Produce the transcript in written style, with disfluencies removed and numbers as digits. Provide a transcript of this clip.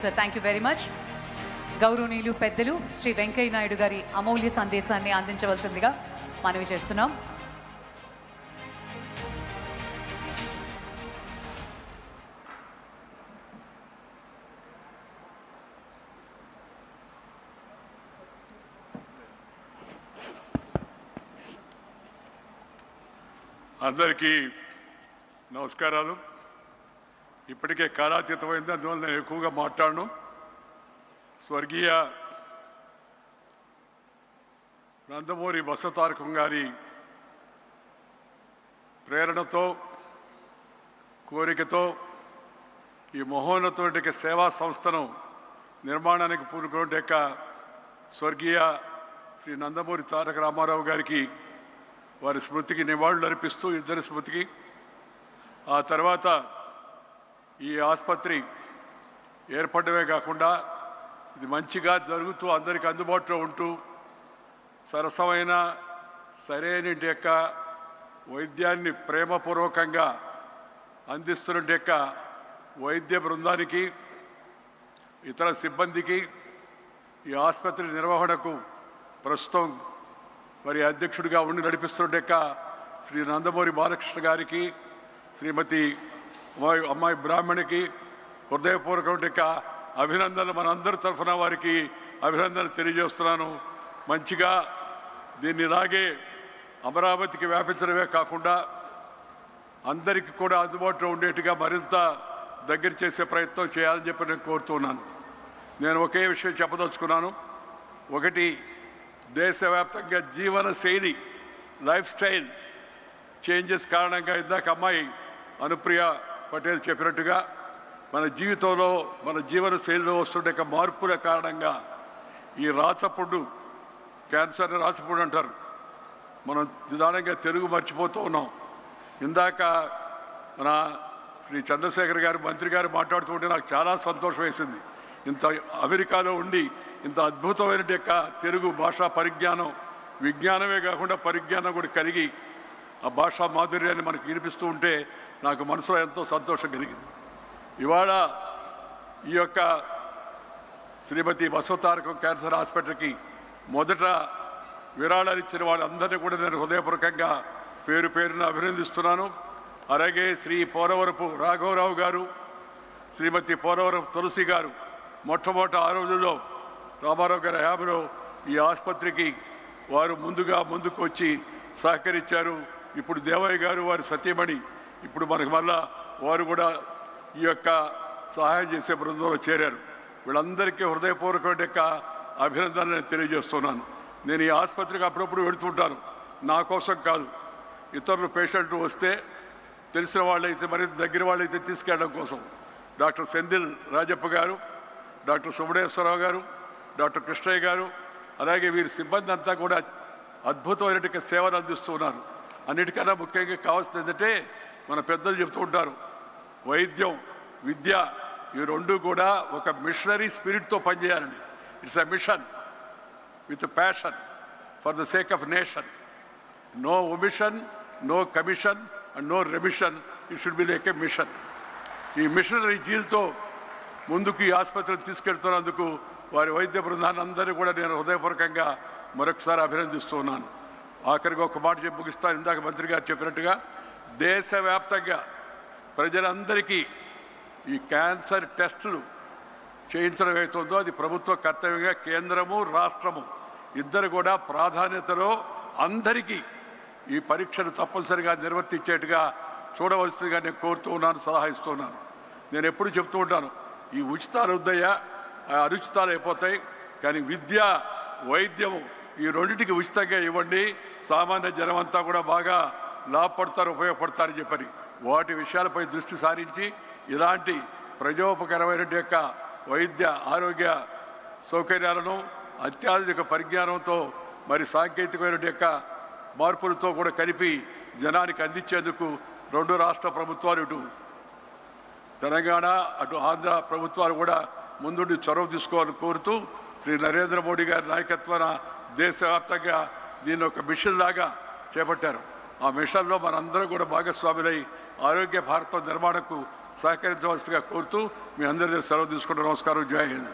Sir, thank you very much. గౌరవనీయులు పెద్దలు శ్రీ వెంకయ్య నాయుడు గారి అమూల్య సందేశాన్ని అందించవలసిందిగా మనవి చేస్తున్నాం. అందరికీ నమస్కారాలు. ఇప్పటికే కాలాతీతమైంది, అందువల్ల నేను ఎక్కువగా మాట్లాడను. స్వర్గీయ నందమూరి బసవతారకం గారి ప్రేరణతో, కోరికతో ఈ మహోన్నతమైన సేవా సంస్థను నిర్మాణానికి పూనుకున్న స్వర్గీయ శ్రీ నందమూరి తారక రామారావు గారికి వారి స్మృతికి నివాళులు అర్పిస్తూ, ఇద్దరి స్మృతికి, ఆ తర్వాత ఈ ఆసుపత్రి ఏర్పడమే కాకుండా ఇది మంచిగా జరుగుతూ అందరికీ అందుబాటులో ఉంటూ సరసమైన సరైన వైద్యాన్ని ప్రేమపూర్వకంగా అందిస్తున్న వైద్య బృందానికి, ఇతర సిబ్బందికి, ఈ ఆసుపత్రి నిర్వహణకు ప్రస్తుతం మరి అధ్యక్షుడిగా ఉండి నడిపిస్తున్న శ్రీ నందమూరి బాలకృష్ణ గారికి, శ్రీమతి అమ్మాయి బ్రాహ్మణికి హృదయపూర్వక అభినందనలు, మనందరి తరఫున వారికి అభినందనలు తెలియజేస్తున్నాను. మంచిగా దీన్ని ఇలాగే అమరావతికి వ్యాపించడమే కాకుండా అందరికీ కూడా అందుబాటులో ఉండేట్టుగా మరింత దగ్గర చేసే ప్రయత్నం చేయాలని చెప్పి నేను కోరుతున్నాను. నేను ఒకే విషయం చెప్పదలుచుకున్నాను. ఒకటి, దేశవ్యాప్తంగా జీవన శైలి, లైఫ్ స్టైల్ చేంజెస్ కారణంగా ఇందాక అమ్మాయి అనుప్రియ పటేల్ చెప్పినట్టుగా మన జీవితంలో, మన జీవన శైలిలో వస్తుండే మార్పుల కారణంగా ఈ రాచపుండు, క్యాన్సర్ రాచపుండు అంటారు, మనం నిదానంగా తెలుగు మర్చిపోతూ ఉన్నాం. ఇందాక మన శ్రీ చంద్రశేఖర్ గారు, మంత్రి గారు మాట్లాడుతూ ఉంటే నాకు చాలా సంతోషం వేసింది. ఇంత అమెరికాలో ఉండి ఇంత అద్భుతమైన తెలుగు భాషా పరిజ్ఞానం, విజ్ఞానమే కాకుండా పరిజ్ఞానం కూడా కలిగి ఆ భాషా మాధుర్యాన్ని మనకు వినిపిస్తూ ఉంటే నాకు మనసులో ఎంతో సంతోషం కలిగింది. ఇవాళ ఈ యొక్క శ్రీమతి బసవతారకం క్యాన్సర్ హాస్పిటల్కి మొదట విరాళాలు ఇచ్చిన వాళ్ళందరినీ కూడా నేను హృదయపూర్వకంగా పేరు పేరున అభినందిస్తున్నాను. అలాగే శ్రీ పోరవరపు రాఘవరావు గారు, శ్రీమతి పోరవరపు తులసి గారు మొట్టమొదటి ఆ రోజుల్లో రామారావు గారి హయాంలో ఈ ఆసుపత్రికి వారు ముందుకు వచ్చి సహకరించారు. ఇప్పుడు దేవయ్య గారు, వారి సతీమణి ఇప్పుడు మనకు మళ్ళా వారు కూడా ఈ యొక్క సహాయం చేసే బృందంలో చేరారు. వీళ్ళందరికీ హృదయపూర్వక అభినందనలు తెలియజేస్తున్నాను. నేను ఈ ఆసుపత్రికి అప్పుడప్పుడు వెళుతుంటాను, నా కోసం కాదు, ఇతరులు పేషెంట్లు వస్తే తెలిసిన వాళ్ళైతే, మరి దగ్గర వాళ్ళైతే తీసుకెళ్ళడం కోసం. డాక్టర్ సెంధిల్ రాజప్ప గారు, డాక్టర్ సుబ్రహ్మణ్యేశ్వరరావు గారు, డాక్టర్ కృష్ణయ్య గారు, అలాగే వీరి సిబ్బంది అంతా కూడా అద్భుతమైన సేవలు అందిస్తూ ఉన్నారు. అన్నిటికన్నా ముఖ్యంగా కావాల్సింది ఏంటంటే, మన పెద్దలు చెప్తూ ఉంటారు, వైద్యం, విద్య ఈ రెండు కూడా ఒక మిషనరీ స్పిరిట్తో పనిచేయాలని. It's a mission with passion for the sake of nation. No omission, no commission and no remission. It should be like a mission. ఈ మిషనరీ జీల్తో ముందుకు ఈ ఆసుపత్రిని తీసుకెళ్తున్నందుకు వారి వైద్య బృందాన్ని అందరినీ కూడా నేను హృదయపూర్వకంగా మరొకసారి అభినందిస్తున్నాను. ఆఖరిగా ఒక మాట చెప్పి ముగిస్తాను. ఇందాక మంత్రి గారు చెప్పినట్టుగా దేశవ్యాప్తంగా ప్రజలందరికీ ఈ క్యాన్సర్ టెస్టులు చేయించడం అవుతుందో అది ప్రభుత్వ కర్తవ్యంగా కేంద్రము, రాష్ట్రము ఇద్దరు కూడా ప్రాధాన్యతలో అందరికీ ఈ పరీక్షను తప్పనిసరిగా నిర్వర్తించేట్టుగా చూడవలసిందిగా నేను కోరుతూ ఉన్నాను, సలహా ఇస్తున్నాను. నేను ఎప్పుడు చెప్తూ ఉంటాను, ఈ ఉచితాలు వద్దయ్యా, అనుచితాలు అయిపోతాయి, కానీ విద్య, వైద్యము ఈ రెండింటికి ఉచితంగా ఇవ్వండి, సామాన్య జనం అంతా కూడా బాగా లాభపడతారు, ఉపయోగపడతారని చెప్పని వాటి విషయాలపై దృష్టి సారించి ఇలాంటి ప్రజోపకరమైన వైద్య ఆరోగ్య సౌకర్యాలను అత్యాధునిక పరిజ్ఞానంతో, మరి సాంకేతికమైన మార్పులతో కూడా కలిపి జనానికి అందించేందుకు రెండు రాష్ట్ర ప్రభుత్వాలు, ఇటు తెలంగాణ అటు ఆంధ్ర ప్రభుత్వాలు కూడా ముందుండి చొరవ తీసుకోవాలని కోరుతూ, శ్రీ నరేంద్ర మోడీ గారి నాయకత్వాన దేశవ్యాప్తంగా దీన్ని ఒక మిషన్ లాగా చేపట్టారు. ఆ మిషన్లో మనందరం కూడా భాగస్వాములై ఆరోగ్య భారత నిర్మాణకు సహకరించవలసిగా కోరుతూ మీ అందరి దగ్గర సెలవు తీసుకుంటూ నమస్కారం. జై హింద్.